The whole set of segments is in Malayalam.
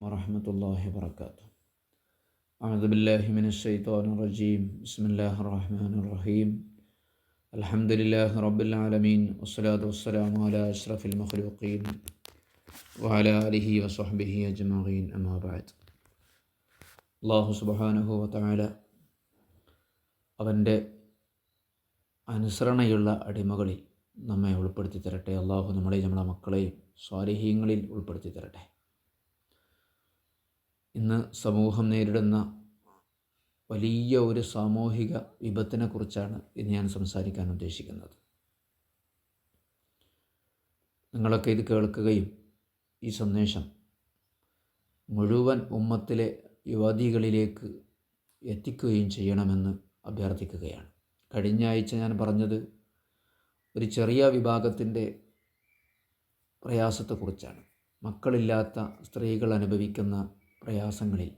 വറഹ്മത്തുള്ളാഹി വബറകാതുഹു. അഊദു ബില്ലാഹി മിനശ് ശൈത്വാനിർ റജീം. ബിസ്മില്ലാഹിർ റഹ്മാനിർ റഹീം. അൽഹംദുലില്ലാഹി റബ്ബിൽ ആലമീൻ വസ്സലാത്തു വസ്സലാമു അലാ അഷ്റഫിൽ മഖ്ലൂഖീൻ വഅലാ ആലിഹി വസ്വഹ്ബിഹി അജ്മഈൻ. അമ്മാ ബഅദ്. അല്ലാഹു സുബ്ഹാനഹു വതആല അവൻ്റെ അനുസരണയുള്ള അടിമകളിൽ നമ്മെ ഉൾപ്പെടുത്തി തരട്ടെ. അള്ളാഹു നമ്മളെയും നമ്മുടെ മക്കളെയും സ്വാലിഹീങ്ങളിൽ ഉൾപ്പെടുത്തി തരട്ടെ. ഇന്ന് സമൂഹം നേരിടുന്ന വലിയ ഒരു സാമൂഹിക വിപത്തിനെ കുറിച്ചാണ് ഇന്ന് ഞാൻ സംസാരിക്കാൻ ഉദ്ദേശിക്കുന്നത്. നിങ്ങളൊക്കെ ഇത് കേൾക്കുകയും ഈ സന്ദേശം മുഴുവൻ ഉമ്മത്തിലെ യുവതികളിലേക്ക് എത്തിക്കുകയും ചെയ്യണമെന്ന് അഭ്യർത്ഥിക്കുകയാണ്. കഴിഞ്ഞ ആഴ്ച ഞാൻ പറഞ്ഞത് ഒരു ചെറിയ വിഭാഗത്തിൻ്റെ പ്രയാസത്തെക്കുറിച്ചാണ്. മക്കളില്ലാത്ത സ്ത്രീകൾ അനുഭവിക്കുന്ന പ്രയാസങ്ങളിൽ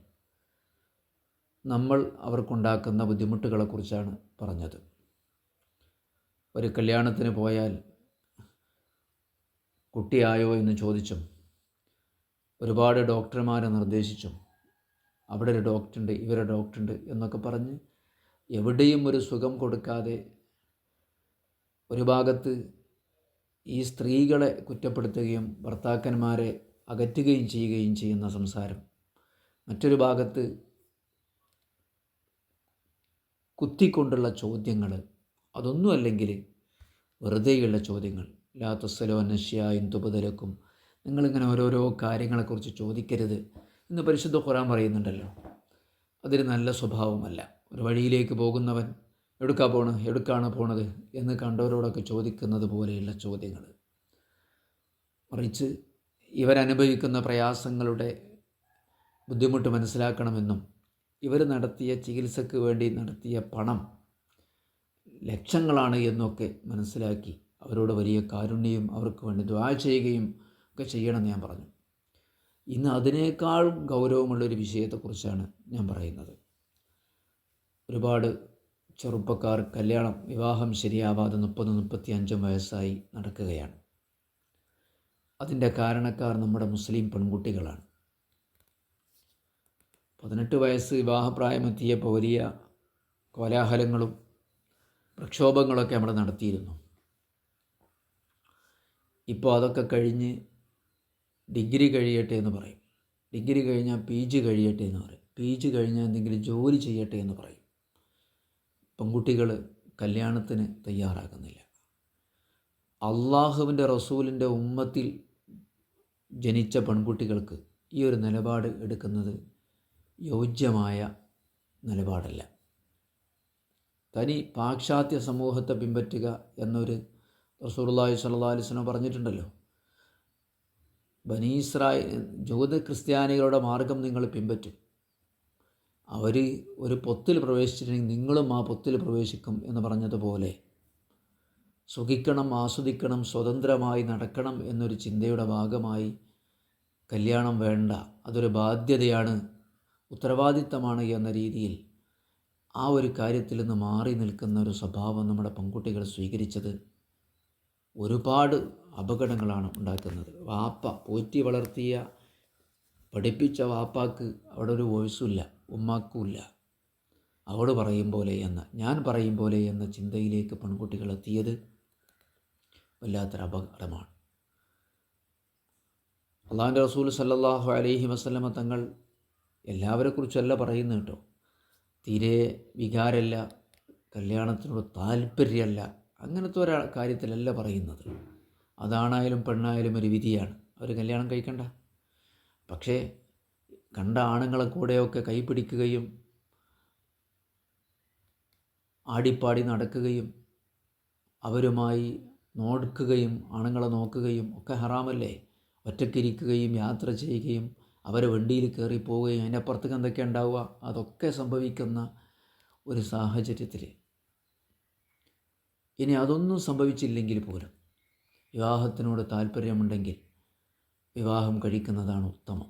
നമ്മൾ അവർക്കുണ്ടാക്കുന്ന ബുദ്ധിമുട്ടുകളെക്കുറിച്ചാണ് പറഞ്ഞത്. ഒരു കല്യാണത്തിന് പോയാൽ കുട്ടിയായോ എന്ന് ചോദിച്ചും ഒരുപാട് ഡോക്ടർമാരെ നിർദ്ദേശിച്ചും അവിടെ ഒരു ഡോക്ടറുണ്ട്, ഇവരെ ഡോക്ടറുണ്ട് എന്നൊക്കെ പറഞ്ഞ് എവിടെയും ഒരു സുഖം കൊടുക്കാതെ ഒരു ഭാഗത്ത് ഈ സ്ത്രീകളെ കുറ്റപ്പെടുത്തുകയും ഭർത്താക്കന്മാരെ അകറ്റുകയും ചെയ്യുന്ന സംസാരം, മറ്റൊരു ഭാഗത്ത് കുത്തിക്കൊണ്ടുള്ള ചോദ്യങ്ങൾ, അതൊന്നുമല്ലെങ്കിൽ വെറുതെയുള്ള ചോദ്യങ്ങൾ. ലാ തസ്അലൂ അൻ അശ്യാഇൻ തുബ്ദലക്കും, നിങ്ങളിങ്ങനെ ഓരോരോ കാര്യങ്ങളെക്കുറിച്ച് ചോദിക്കരുത് എന്ന് പരിശുദ്ധ ഖുർആൻ പറയുന്നുണ്ടല്ലോ. അതൊരു നല്ല സ്വഭാവമല്ല. ഒരു വഴിയിലേക്ക് പോകുന്നവൻ എവിടേക്കാണ് പോണത് എന്ന് കണ്ടവരോടൊക്കെ ചോദിക്കുന്നത് പോലെയുള്ള ചോദ്യങ്ങൾ. മറിച്ച് ഇവരനുഭവിക്കുന്ന പ്രയാസങ്ങളുടെ ബുദ്ധിമുട്ട് മനസ്സിലാക്കണമെന്നും ഇവർ നടത്തിയ ചികിത്സയ്ക്ക് വേണ്ടി നടത്തിയ പണം ലക്ഷങ്ങളാണ് എന്നൊക്കെ മനസ്സിലാക്കി അവരോട് വലിയ കാരുണ്യവും അവർക്ക് വേണ്ടി ദുആ ചെയ്യുകയും ഒക്കെ ചെയ്യണമെന്ന് ഞാൻ പറഞ്ഞു. ഇന്ന് അതിനേക്കാൾ ഗൗരവമുള്ളൊരു വിഷയത്തെക്കുറിച്ചാണ് ഞാൻ പറയുന്നത്. ഒരുപാട് ചെറുപ്പക്കാർ വിവാഹം ശരിയാവാതെ 30-35 വയസ്സായി നടക്കുകയാണ്. അതിൻ്റെ കാരണക്കാർ നമ്മുടെ മുസ്ലിം പെൺകുട്ടികളാണ്. 18 വയസ്സ് വിവാഹപ്രായമെത്തിയപ്പോൾ വലിയ കോലാഹലങ്ങളും പ്രക്ഷോഭങ്ങളൊക്കെ നമ്മൾ നടത്തിയിരുന്നു. ഇപ്പോൾ അതൊക്കെ കഴിഞ്ഞ് ഡിഗ്രി കഴിയട്ടെ എന്ന് പറയും, ഡിഗ്രി കഴിഞ്ഞാൽ PG കഴിയട്ടെ എന്ന് പറയും, PG കഴിഞ്ഞാൽ എന്തെങ്കിലും ജോലി ചെയ്യട്ടെ എന്ന് പറയും. പെൺകുട്ടികൾ കല്യാണത്തിന് തയ്യാറാകുന്നില്ല. അള്ളാഹുവിൻ്റെ റസൂലിൻ്റെ ഉമ്മത്തിൽ ജനിച്ച പെൺകുട്ടികൾക്ക് ഈ ഒരു നിലപാട് എടുക്കുന്നത് യോജ്യമായ നിലപാടല്ല. തനി പാശ്ചാത്യ സമൂഹത്തെ പിൻപറ്റുക എന്നൊരു റസൂലുള്ളാഹി സ്വല്ലല്ലാഹു അലൈഹി വസല്ലം പറഞ്ഞിട്ടുണ്ടല്ലോ. ബനി ഇസ്രായേൽ ജൂത ക്രിസ്ത്യാനികളുടെ മാർഗം നിങ്ങൾ പിൻപറ്റും, അവർ ഒരു പൊത്തിൽ പ്രവേശിച്ചിട്ടുണ്ടെങ്കിൽ നിങ്ങളും ആ പൊത്തിൽ പ്രവേശിക്കും എന്ന് പറഞ്ഞതുപോലെ സുഖിക്കണം, ആസ്വദിക്കണം, സ്വതന്ത്രമായി നടക്കണം എന്നൊരു ചിന്തയുടെ ഭാഗമായി കല്യാണം വേണ്ട, അതൊരു ബാധ്യതയാണ്, ഉത്തരവാദിത്തമാണ് എന്ന രീതിയിൽ ആ ഒരു കാര്യത്തിൽ നിന്ന് മാറി നിൽക്കുന്ന ഒരു സ്വഭാവം നമ്മുടെ പെൺകുട്ടികൾ സ്വീകരിച്ചത് ഒരുപാട് അപകടങ്ങളാണ് ഉണ്ടാക്കുന്നത്. വാപ്പ പോറ്റി വളർത്തിയ പഠിപ്പിച്ച വാപ്പാക്ക് അവിടെ ഒരു വോയിസുമില്ല, ഉമ്മാക്കുമില്ല. അവൾ പറയും പോലെ ഞാൻ പറയും പോലെ എന്ന ചിന്തയിലേക്ക് പെൺകുട്ടികൾ എത്തിയത് വല്ലാത്തൊരു അപകടമാണ്. അള്ളാഹുവിൻ്റെ റസൂൽ സല്ലല്ലാഹു അലൈഹി വസല്ലമ തങ്ങൾ എല്ലാവരെക്കുറിച്ചല്ല പറയുന്നത് കേട്ടോ. തീരെ വികാരമല്ല, കല്യാണത്തിനോട് താല്പര്യമല്ല, അങ്ങനത്തെ ഒരു കാര്യത്തിലല്ല പറയുന്നത്. അതാണായാലും പെണ്ണായാലും ഒരു വിധിയാണ്, അവർ കല്യാണം കഴിക്കണ്ട. പക്ഷേ കണ്ട ആണുങ്ങളെ കൂടെയൊക്കെ കൈപിടിക്കുകയും ആടിപ്പാടി നടക്കുകയും അവരുമായി നോക്കുകയും ആണുങ്ങളെ നോക്കുകയും ഒക്കെ ഹറാമല്ലേ. ഒറ്റയ്ക്കിരിക്കുകയും യാത്ര ചെയ്യുകയും അവരെ വണ്ടിയിൽ കയറിപ്പോവുകയും അതിനപ്പുറത്തേക്ക് എന്തൊക്കെ ഉണ്ടാവുക, അതൊക്കെ സംഭവിക്കുന്ന ഒരു സാഹചര്യത്തിൽ ഇനി അതൊന്നും സംഭവിച്ചില്ലെങ്കിൽ പോലും വിവാഹത്തിനോട് താല്പര്യമുണ്ടെങ്കിൽ വിവാഹം കഴിക്കുന്നതാണ് ഉത്തമം.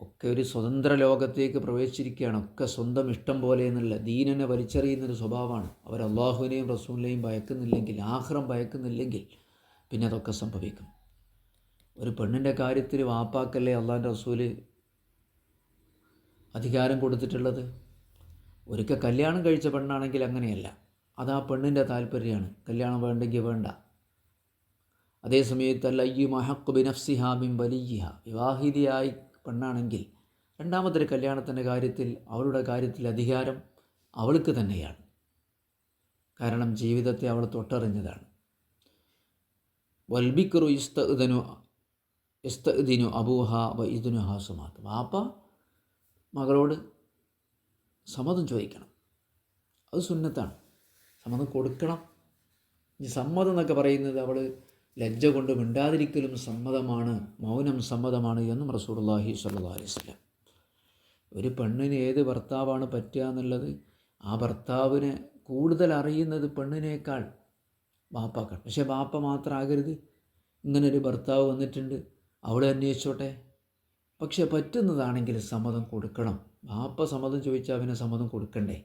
ഒക്കെ ഒരു സ്വതന്ത്ര ലോകത്തേക്ക് പ്രവേശിച്ചിരിക്കുകയാണ്. ഒക്കെ സ്വന്തം ഇഷ്ടം പോലെ എന്നുള്ള ദീനിനെ വലിച്ചെറിയുന്നൊരു സ്വഭാവമാണ്. അവർ അള്ളാഹുവിനെയും റസൂലിനെയും ഭയക്കുന്നില്ലെങ്കിൽ, ആഖിറം ഭയക്കുന്നില്ലെങ്കിൽ പിന്നെ അതൊക്കെ സംഭവിക്കും. ഒരു പെണ്ണിൻ്റെ കാര്യത്തിൽ വാപ്പാക്കല്ലേ അള്ളാഹിൻ്റെ റസൂല് അധികാരം കൊടുത്തിട്ടുള്ളത്. ഒരിക്കൽ കല്യാണം കഴിച്ച പെണ്ണാണെങ്കിൽ അങ്ങനെയല്ല, അത് ആ പെണ്ണിൻ്റെ താല്പര്യമാണ്. കല്യാണം വേണ്ടെങ്കിൽ വേണ്ട. അതേസമയത്ത് അല്ലയ്യു മഹഖ് ബിനഫ്സിഹാ മിൻ വലിയിഹ, വിവാഹിതയായി പെണ്ണാണെങ്കിൽ രണ്ടാമത്തെ കല്യാണത്തിൻ്റെ കാര്യത്തിൽ അവളുടെ കാര്യത്തിൽ അധികാരം അവൾക്ക് തന്നെയാണ്. കാരണം ജീവിതത്തെ അവൾ തൊട്ടറിഞ്ഞതാണ്. വൽബിക്രു ഇസ്തഅ്ദിനു അബൂഹ വ ഇദ്നുഹാ സുമാത്ത്, വാപ്പ മകളോട് സമ്മതം ചോദിക്കണം. അത് സുന്നത്താണ്, സമ്മതം കൊടുക്കണം. ഈ സമ്മതം എന്നൊക്കെ പറയുന്നത് അവൾ ലജ്ജ കൊണ്ട് മിണ്ടാതിരിക്കലും സമ്മതമാണ്, മൗനം സമ്മതമാണ് എന്നും റസൂലുള്ളാഹി സ്വല്ലല്ലാഹു അലൈഹി വസല്ലം. ഒരു പെണ്ണിന് ഏത് ഭർത്താവാണ് പറ്റുക എന്നുള്ളത് ആ ഭർത്താവിനെ കൂടുതൽ അറിയുന്നത് പെണ്ണിനേക്കാൾ ബാപ്പാക്കാണ്. പക്ഷേ ബാപ്പ മാത്രമാകരുത്. ഇങ്ങനൊരു ഭർത്താവ് വന്നിട്ടുണ്ട്, അവളെ അന്വേഷിച്ചോട്ടെ. പക്ഷെ പറ്റുന്നതാണെങ്കിൽ സമ്മതം കൊടുക്കണം. ബാപ്പ സമ്മതം ചോദിച്ചാൽ അവന് സമ്മതം കൊടുക്കണ്ടേ?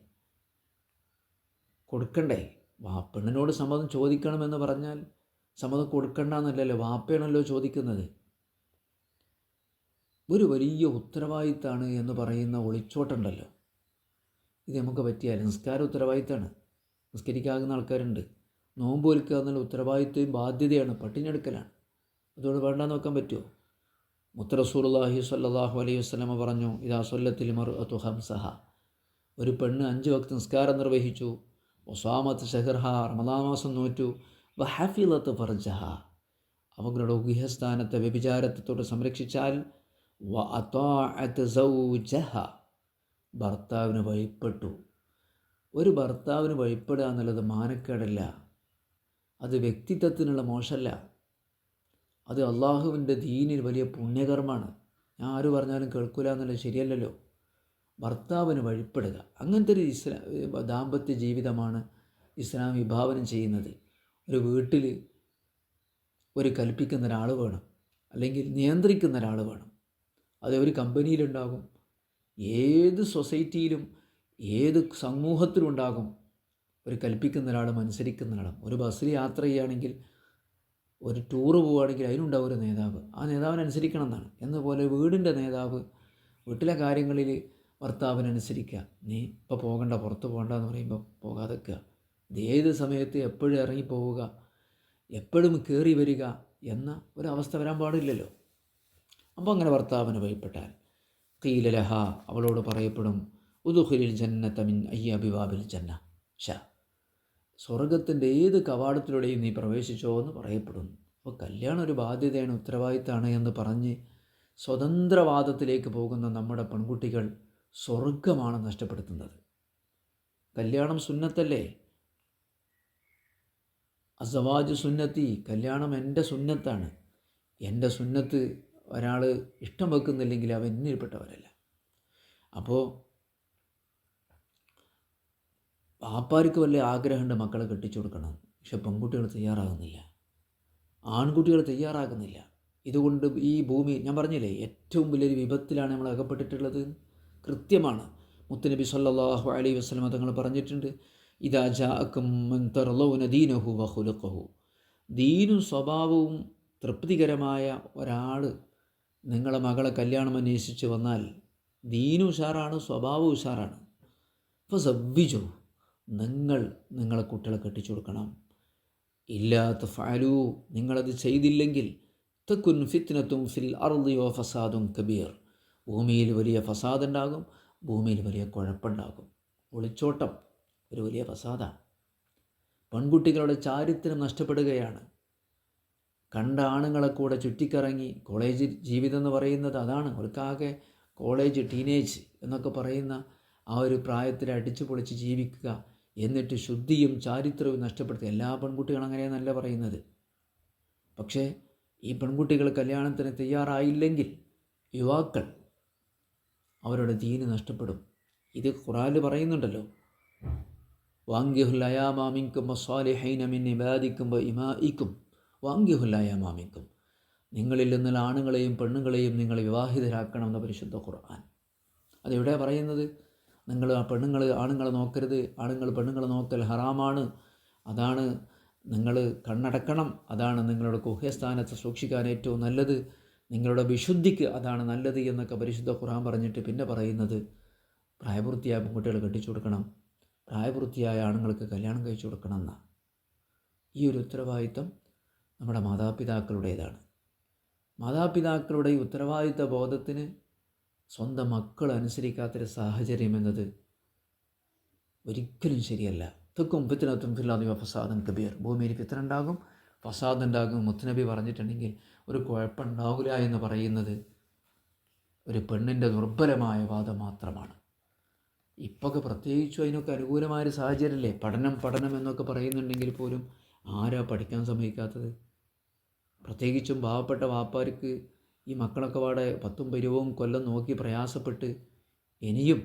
പെണ്ണിനോട് സമ്മതം ചോദിക്കണമെന്ന് പറഞ്ഞാൽ സമ്മതം കൊടുക്കണ്ടെന്നല്ലല്ലോ, വാപ്പയാണല്ലോ ചോദിക്കുന്നത്. ഒരു വലിയ ഉത്തരവാദിത്തമാണ് എന്ന് പറയുന്ന ഒളിച്ചോട്ടുണ്ടല്ലോ, ഇത് നമുക്ക് പറ്റിയാൽ. നിസ്കാരം ഉത്തരവാദിത്തമാണ്, നിസ്കരിക്കാകുന്ന ആൾക്കാരുണ്ട്. നോമ്പ് വലിക്കുക എന്നുള്ള ഉത്തരവാദിത്തവും ബാധ്യതയാണ്, പട്ടിണിയെടുക്കലാണ്. അതുകൊണ്ട് വേണ്ടാന്ന് വെക്കാൻ പറ്റുമോ? മുത്ത് റസൂലുള്ളാഹി സ്വല്ലല്ലാഹു അലൈഹി വസല്ലമ പറഞ്ഞു, ഇദാ സ്വല്ലത്തിൽ മർഅതു ഖംസഹ, ഒരു പെണ്ണ് 5 വക്ത് നിസ്കാരം നിർവഹിച്ചു, വസാമത്ത് ഷഹ്റഹ, റമദാൻ മാസം നോറ്റു, വഹഫിളത്ത് ഫർജഹ, അവരുടെ ഗുഹ്യസ്ഥാനത്തെ വ്യഭിചാരത്തോട് സംരക്ഷിച്ചാൽ, വഅതാഅത്ത് സൗജഹ, ഭർത്താവിന് വഴിപ്പെട്ടു. ഒരു ഭർത്താവിന് വഴിപ്പെടുക എന്നുള്ളത് മാനക്കേടല്ല, അത് വ്യക്തിത്വത്തിനുള്ള മോശമല്ല, അത് അള്ളാഹുവിൻ്റെ ദീനിൽ വലിയ പുണ്യകർമ്മമാണ്. ഞാൻ ആര് പറഞ്ഞാലും കേൾക്കില്ല എന്നുള്ളത് ശരിയല്ലല്ലോ. ഭർത്താവിന് വഴിപ്പെടുക, അങ്ങനത്തെ ഒരു ദാമ്പത്യ ജീവിതമാണ് ഇസ്ലാം വിഭാവനം ചെയ്യുന്നത്. ഒരു വീട്ടിൽ ഒരു കൽപ്പിക്കുന്ന ഒരാൾ വേണം, അല്ലെങ്കിൽ നിയന്ത്രിക്കുന്ന ഒരാൾ വേണം. അത് ഒരു കമ്പനിയിലുണ്ടാകും, ഏത് സൊസൈറ്റിയിലും ഏത് സമൂഹത്തിലും ഉണ്ടാകും. ഒരു കൽപ്പിക്കുന്ന ഒരാളും അനുസരിക്കുന്ന ഒരാളും. ഒരു ബസ്സിൽ യാത്ര ചെയ്യുകയാണെങ്കിൽ, ഒരു ടൂറ് പോവുകയാണെങ്കിൽ അതിനുണ്ടാവും ഒരു നേതാവ്, ആ നേതാവിനെ അനുസരിക്കണം എന്നാണ്. എന്നപോലെ വീടിൻ്റെ നേതാവ് വീട്ടിലെ കാര്യങ്ങളിൽ ഭർത്താവിനനുസരിക്കുക. നീ ഇപ്പോൾ പോകണ്ട, പുറത്ത് പോകണ്ട എന്ന് പറയുമ്പോൾ പോകാതെക്കുക. ഇത് ഏത് സമയത്ത് എപ്പോഴും ഇറങ്ങിപ്പോവുക, എപ്പോഴും കയറി വരിക എന്ന ഒരവസ്ഥ വരാൻ പാടില്ലല്ലോ. അപ്പോൾ അങ്ങനെ ഭർത്താവിന് ഭയപ്പെട്ടാൽ ഖീല ലഹ, അവളോട് പറയപ്പെടും, ഉദ്ഖുലിൽ ജന്നത മിൻ അയ്യി അബ്വാബിൽ ജന്ന, സ്വർഗത്തിൻ്റെ ഏത് കവാടത്തിലൂടെയും നീ പ്രവേശിച്ചോ എന്ന് പറയപ്പെടുന്നു. അപ്പോൾ കല്യാണം ഒരു ബാധ്യതയാണ്, ഉത്തരവാദിത്തമാണ് എന്ന് പറഞ്ഞ് സ്വതന്ത്രവാദത്തിലേക്ക് പോകുന്ന നമ്മുടെ പെൺകുട്ടികൾ സ്വർഗമാണ് നഷ്ടപ്പെടുത്തുന്നത്. കല്യാണം സുന്നത്തല്ലേ? അസവാജ് സുന്നത്തി, കല്യാണം എൻ്റെ സുന്നത്താണ്. എൻ്റെ സുന്നത്ത് ഒരാൾ ഇഷ്ടം വെക്കുന്നില്ലെങ്കിൽ അവൻ എന്നിൽപ്പെട്ടവരല്ല. അപ്പോൾ പാപ്പാർക്ക് വല്ല ആഗ്രഹമുണ്ട് മക്കളെ കെട്ടിച്ചു കൊടുക്കണം, പക്ഷെ പെൺകുട്ടികൾ തയ്യാറാകുന്നില്ല, ആൺകുട്ടികൾ തയ്യാറാകുന്നില്ല. ഇതുകൊണ്ട് ഈ ഭൂമി, ഞാൻ പറഞ്ഞില്ലേ, ഏറ്റവും വലിയൊരു വിപത്തിലാണ് നമ്മൾ അകപ്പെട്ടിട്ടുള്ളത്. കൃത്യമാണ്. മുത്തുനബി സല്ലല്ലാഹു അലൈഹി വസല്ലം തങ്ങൾ പറഞ്ഞിട്ടുണ്ട്, ഇദാ ജാഅക്കും മൻ തർളൗന ദീനഹു വ ഖുലുഖഹു, ദീനും സ്വഭാവവും തൃപ്തികരമായ ഒരാൾ നിങ്ങളെ മകളെ കല്യാണം അന്വേഷിച്ച് വന്നാൽ, ദീനും ഉഷാറാണ്, സ്വഭാവം ഉഷാറാണ്, ഫസവ്വിജു, നിങ്ങളെ കുട്ടികളെ കെട്ടിച്ചു കൊടുക്കണം. ഇല്ലാ തഫഅലൂ, നിങ്ങളത് ചെയ്തില്ലെങ്കിൽ, തകുൻ ഫിത്നത്തും ഫിൽ അർളി വ ഫസാദുൻ കബീർ, ഭൂമിയിൽ വലിയ ഫസാദ് ഉണ്ടാകും, ഭൂമിയിൽ വലിയ കുഴപ്പമുണ്ടാകും. ഒളിച്ചോട്ടം ഒരു വലിയ ഫസാദാണ്. പെൺകുട്ടികളുടെ ചാരിത്രം നഷ്ടപ്പെടുകയാണ്. കണ്ട ആണുങ്ങളെ കൂടെ ചുറ്റിക്കറങ്ങി, കോളേജ് ജീവിതം എന്ന് പറയുന്നത് അതാണ്. അവർക്കാകെ കോളേജ്, ടീനേജ് എന്നൊക്കെ പറയുന്ന ആ ഒരു പ്രായത്തിൽ അടിച്ചു പൊളിച്ച് ജീവിക്കുക, എന്നിട്ട് ശുദ്ധിയും ചാരിത്രവും നഷ്ടപ്പെടുത്തുക. എല്ലാ പെൺകുട്ടികളും അങ്ങനെയെന്നല്ല പറയുന്നത്. പക്ഷേ ഈ പെൺകുട്ടികൾ കല്യാണത്തിന് തയ്യാറായില്ലെങ്കിൽ യുവാക്കൾ അവരുടെ ദീന് നഷ്ടപ്പെടും. ഇത് ഖുർആനിൽ പറയുന്നുണ്ടല്ലോ, വാങ്കിഹുൽ അയാമാ മിൻകും വസ്സാലിഹീന മിൻ ഇബാദിക്കും വ ഇമാഇക്കും വാങ്കിഹുൽ അയാമാ മിൻകും, നിങ്ങളിൽ നിന്നുള്ള ആണുങ്ങളെയും പെണ്ണുങ്ങളെയും നിങ്ങൾ വിവാഹിതരാക്കണം എന്ന പരിശുദ്ധ ഖുർആൻ. അതെവിടെ പറയുന്നത്? നിങ്ങൾ ആണുങ്ങളെ നോക്കരുത്, ആണുങ്ങൾ പെണ്ണുങ്ങളെ നോക്കൽ ഹറാമാണ്, അതാണ് നിങ്ങൾ കണ്ണടക്കണം, അതാണ് നിങ്ങളുടെ ഗുഹ്യസ്ഥാനത്ത് സൂക്ഷിക്കാൻ ഏറ്റവും നല്ലത്, നിങ്ങളുടെ വിശുദ്ധിക്ക് അതാണ് നല്ലത് എന്നൊക്കെ പരിശുദ്ധ ഖുർആൻ പറഞ്ഞിട്ട് പിന്നെ പറയുന്നത് പ്രായപൂർത്തിയായ പെൺകുട്ടികൾ കെട്ടിച്ചു കൊടുക്കണം, പ്രായപൂർത്തിയായ ആണുങ്ങൾക്ക് കല്യാണം കഴിച്ചു കൊടുക്കണം എന്നാണ്. ഈ ഒരു ഉത്തരവാദിത്തം നമ്മുടെ മാതാപിതാക്കളുടേതാണ്. മാതാപിതാക്കളുടെ ഈ ഉത്തരവാദിത്ത ബോധത്തിന് സ്വന്തം മക്കൾ അനുസരിക്കാത്തൊരു സാഹചര്യം എന്നത് ഒരിക്കലും ശരിയല്ല. തെക്കും ഫിത്നത്തും ഫില്ലാദി ഫസാദൻ കബീർ, ഭൂമിയിൽ ഫിത്ന ഉണ്ടാകും, ഫസാദ് ഉണ്ടാകും. മുത്തുനബി പറഞ്ഞിട്ടുണ്ടെങ്കിൽ ഒരു കുഴപ്പമുണ്ടാവില്ല എന്ന് പറയുന്നത് ഒരു പെണ്ണിൻ്റെ ദുർബലമായ വാദം മാത്രമാണ്. ഇപ്പൊക്കെ പ്രത്യേകിച്ചും അതിനൊക്കെ അനുകൂലമായൊരു സാഹചര്യമല്ലേ. പഠനം എന്നൊക്കെ പറയുന്നുണ്ടെങ്കിൽ പോലും ആരാ പഠിക്കാൻ സമ്മതിക്കാത്തത്? പ്രത്യേകിച്ചും പാവപ്പെട്ട വാപ്പാർക്ക് ഈ മക്കളൊക്കെ പാടെ 10-20 കൊല്ലം നോക്കി പ്രയാസപ്പെട്ട് ഇനിയും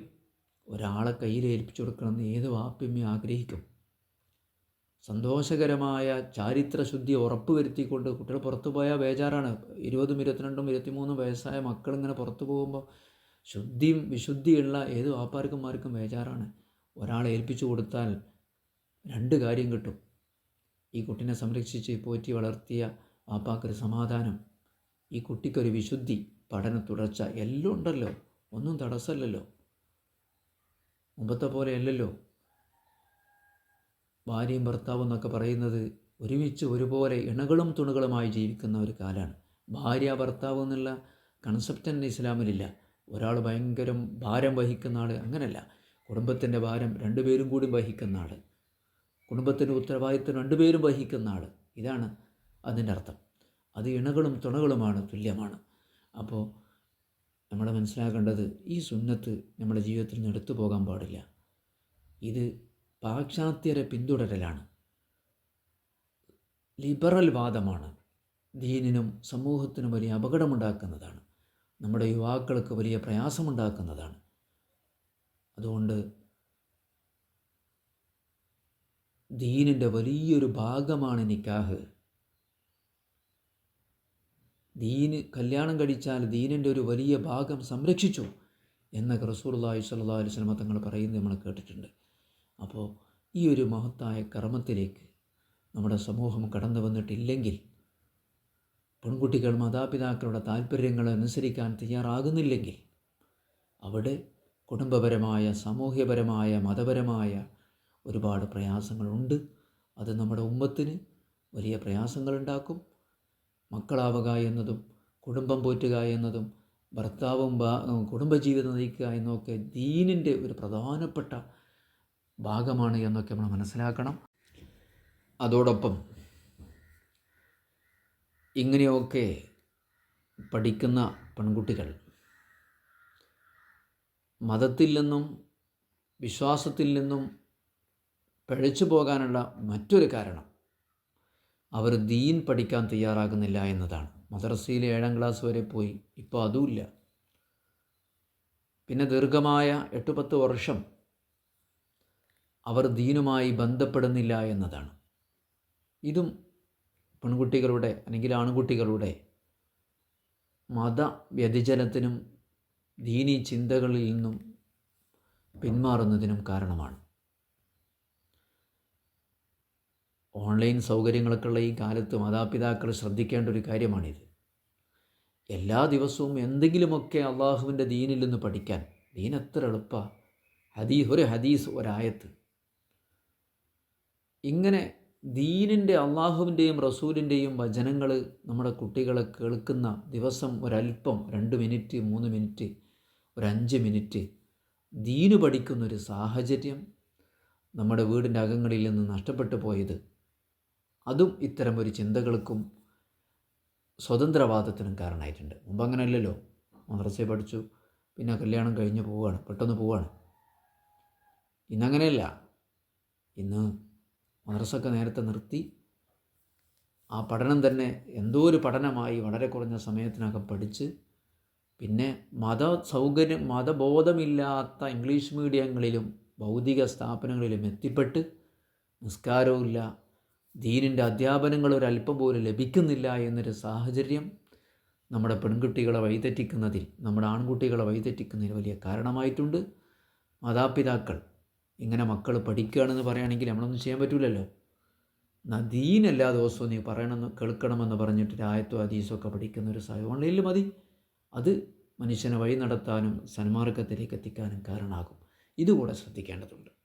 ഒരാളെ കയ്യിൽ ഏൽപ്പിച്ചു കൊടുക്കണമെന്ന് ഏത് വാപ്പിയമ്മയും ആഗ്രഹിക്കും. സന്തോഷകരമായ ചാരിത്രശുദ്ധി ഉറപ്പുവരുത്തിക്കൊണ്ട് കുട്ടികൾ പുറത്തു പോയാൽ ബേജാറാണ്. 20, 22, 23 വയസ്സായ മക്കളിങ്ങനെ പുറത്തു പോകുമ്പോൾ വിശുദ്ധിയുള്ള ഏത് വാപ്പാർക്കുമാർക്കും ബേജാറാണ്. ഒരാളെ ഏൽപ്പിച്ചു കൊടുത്താൽ 2 കാര്യം കിട്ടും. ഈ കുട്ടിനെ സംരക്ഷിച്ച് പോറ്റി വളർത്തിയ വാപ്പാക്കൊരു സമാധാനം, ഈ കുട്ടിക്കൊരു വിശുദ്ധി, പഠന തുടർച്ച, എല്ലാം ഉണ്ടല്ലോ, ഒന്നും തടസ്സമല്ലല്ലോ. മുമ്പത്തെ പോലെ അല്ലല്ലോ. ഭാര്യയും ഭർത്താവും എന്നൊക്കെ പറയുന്നത് ഒരുമിച്ച് ഒരുപോലെ ഇണകളും തുണകളുമായി ജീവിക്കുന്ന ഒരു കാലമാണ്. ഭാര്യ ഭർത്താവ് എന്നുള്ള കൺസെപ്റ്റ് തന്നെ ഇസ്ലാമിലില്ല. ഒരാൾ ഭയങ്കര ഭാരം വഹിക്കുന്ന ആൾ, അങ്ങനെയല്ല. കുടുംബത്തിൻ്റെ ഭാരം 2 പേരും കൂടി വഹിക്കുന്ന ആൾ, കുടുംബത്തിൻ്റെ ഉത്തരവാദിത്വം 2 പേരും വഹിക്കുന്ന ആൾ, ഇതാണ് അതിൻ്റെ അർത്ഥം. അത് ഇണകളും തുണകളുമാണ്, തുല്യമാണ്. അപ്പോൾ നമ്മൾ മനസ്സിലാക്കേണ്ടത് ഈ സുന്നത്ത് നമ്മുടെ ജീവിതത്തിൽ നിന്ന് എടുത്തു പോകാൻ പാടില്ല. ഇത് പാശ്ചാത്യരെ പിന്തുടരലാണ്, ലിബറൽ വാദമാണ്, ദീനിനും സമൂഹത്തിനും വലിയ അപകടമുണ്ടാക്കുന്നതാണ്, നമ്മുടെ യുവാക്കൾക്ക് വലിയ പ്രയാസമുണ്ടാക്കുന്നതാണ്. അതുകൊണ്ട് ദീനിൻ്റെ വലിയൊരു ഭാഗമാണ് നിക്കാഹ്. കല്യാണം കഴിച്ചാൽ ദീനിൻ്റെ ഒരു വലിയ ഭാഗം സംരക്ഷിച്ചു എന്നൊക്കെ റസൂലുള്ളാഹി സ്വല്ലല്ലാഹു അലൈഹി വസല്ലം തങ്ങൾ പറയുന്നത് നമ്മൾ കേട്ടിട്ടുണ്ട്. അപ്പോൾ ഈ ഒരു മഹത്തായ കർമ്മത്തിലേക്ക് നമ്മുടെ സമൂഹം കടന്നു വന്നിട്ടില്ലെങ്കിൽ, പെൺകുട്ടികൾ മാതാപിതാക്കളുടെ താല്പര്യങ്ങൾ അനുസരിക്കാൻ തയ്യാറാകുന്നില്ലെങ്കിൽ, അവിടെ കുടുംബപരമായ, സാമൂഹ്യപരമായ, മതപരമായ ഒരുപാട് പ്രയാസങ്ങളുണ്ട്. അത് നമ്മുടെ ഉമ്മത്തിന് വലിയ പ്രയാസങ്ങളുണ്ടാക്കും. മക്കളാവുക എന്നതും കുടുംബം പോറ്റുക എന്നതും ഭർത്താവും കുടുംബജീവിതം നയിക്കുക എന്നൊക്കെ ദീനിൻ്റെ ഒരു പ്രധാനപ്പെട്ട ഭാഗമാണ് എന്നൊക്കെ നമ്മൾ മനസ്സിലാക്കണം. അതോടൊപ്പം ഇങ്ങനെയൊക്കെ പഠിക്കുന്ന പെൺകുട്ടികൾ മതത്തിൽ നിന്നും വിശ്വാസത്തിൽ നിന്നും പിഴച്ചു പോകാനുള്ള മറ്റൊരു കാരണം അവർ ദീൻ പഠിക്കാൻ തയ്യാറാകുന്നില്ല എന്നതാണ്. മദ്രസയിൽ 7ാം ക്ലാസ് വരെ പോയി, ഇപ്പോൾ അതുമില്ല. പിന്നെ ദീർഘമായ 8-10 വർഷം അവർ ദീനുമായി ബന്ധപ്പെടുന്നില്ല എന്നതാണ്. ഇതും പെൺകുട്ടികളുടെ അല്ലെങ്കിൽ ആൺകുട്ടികളുടെ മതവ്യതിചലനത്തിനും ദീനീ ചിന്തകളിൽ നിന്നും പിന്മാറുന്നതിനും കാരണമാണ്. ഓൺലൈൻ സൗകര്യങ്ങളൊക്കെ ഉള്ള ഈ കാലത്ത് മാതാപിതാക്കൾ ശ്രദ്ധിക്കേണ്ട ഒരു കാര്യമാണിത്. എല്ലാ ദിവസവും എന്തെങ്കിലുമൊക്കെ അള്ളാഹുവിൻ്റെ ദീനിൽ നിന്ന് പഠിക്കാൻ. ദീൻ എത്ര എളുപ്പമാണ്. ഒരു ഹദീസ്, ഒരായത്ത്, ഇങ്ങനെ ദീനിൻ്റെ, അള്ളാഹുവിൻ്റെയും റസൂലിൻ്റെയും വചനങ്ങൾ നമ്മുടെ കുട്ടികളെ കേൾക്കുന്ന ദിവസം ഒരല്പം 2 മിനിറ്റ്, 3 മിനിറ്റ്, ഒരു 5 മിനിറ്റ് ദീന് പഠിക്കുന്നൊരു സാഹചര്യം നമ്മുടെ വീടിൻ്റെ അകങ്ങളിൽ നിന്ന് നഷ്ടപ്പെട്ടു പോയത്, അതും ഇത്തരം ഒരു ചിന്തകൾക്കും സ്വതന്ത്രവാദത്തിനും കാരണമായിട്ടുണ്ട്. മുമ്പ് അങ്ങനെയല്ലല്ലോ. മദ്രസയിൽ പഠിച്ചു, പിന്നെ കല്യാണം കഴിഞ്ഞ് പോവുകയാണ്, പെട്ടെന്ന് പോവുകയാണ്. ഇന്നങ്ങനെയല്ല. ഇന്ന് മദ്രസയൊക്കെ നേരത്തെ നിർത്തി, ആ പഠനം തന്നെ എന്തോ ഒരു പഠനമായി വളരെ കുറഞ്ഞ സമയത്തിനകം പഠിച്ച്, പിന്നെ മതബോധമില്ലാത്ത ഇംഗ്ലീഷ് മീഡിയങ്ങളിലും ഭൗതിക സ്ഥാപനങ്ങളിലും എത്തിപ്പെട്ട് നിസ്കാരവുമില്ല, ദീനിൻ്റെ അധ്യാപനങ്ങൾ ഒരല്പം പോലും ലഭിക്കുന്നില്ല എന്നൊരു സാഹചര്യം നമ്മുടെ പെൺകുട്ടികളെ വഴിതെറ്റിക്കുന്നതിൽ, നമ്മുടെ ആൺകുട്ടികളെ വഴിതെറ്റിക്കുന്നതിൽ വലിയ കാരണമായിട്ടുണ്ട്. മാതാപിതാക്കൾ ഇങ്ങനെ മക്കൾ പഠിക്കുകയാണെന്ന് പറയുകയാണെങ്കിൽ നമ്മളൊന്നും ചെയ്യാൻ പറ്റില്ലല്ലോ. ദീൻ എല്ലാ ദിവസവും നീ പറയണമെന്ന് കേൾക്കണമെന്ന് പറഞ്ഞിട്ട് ആയത്തോ ഹദീസോ ഒക്കെ പഠിക്കുന്ന ഒരു സാഹചര്യം ഓൺലൈനിൽ മതി. അത് മനുഷ്യനെ വഴി നടത്താനും സന്മാർഗത്തിലേക്ക് എത്തിക്കാനും കാരണമാകും. ഇതുകൂടെ ശ്രദ്ധിക്കേണ്ടതുണ്ട്.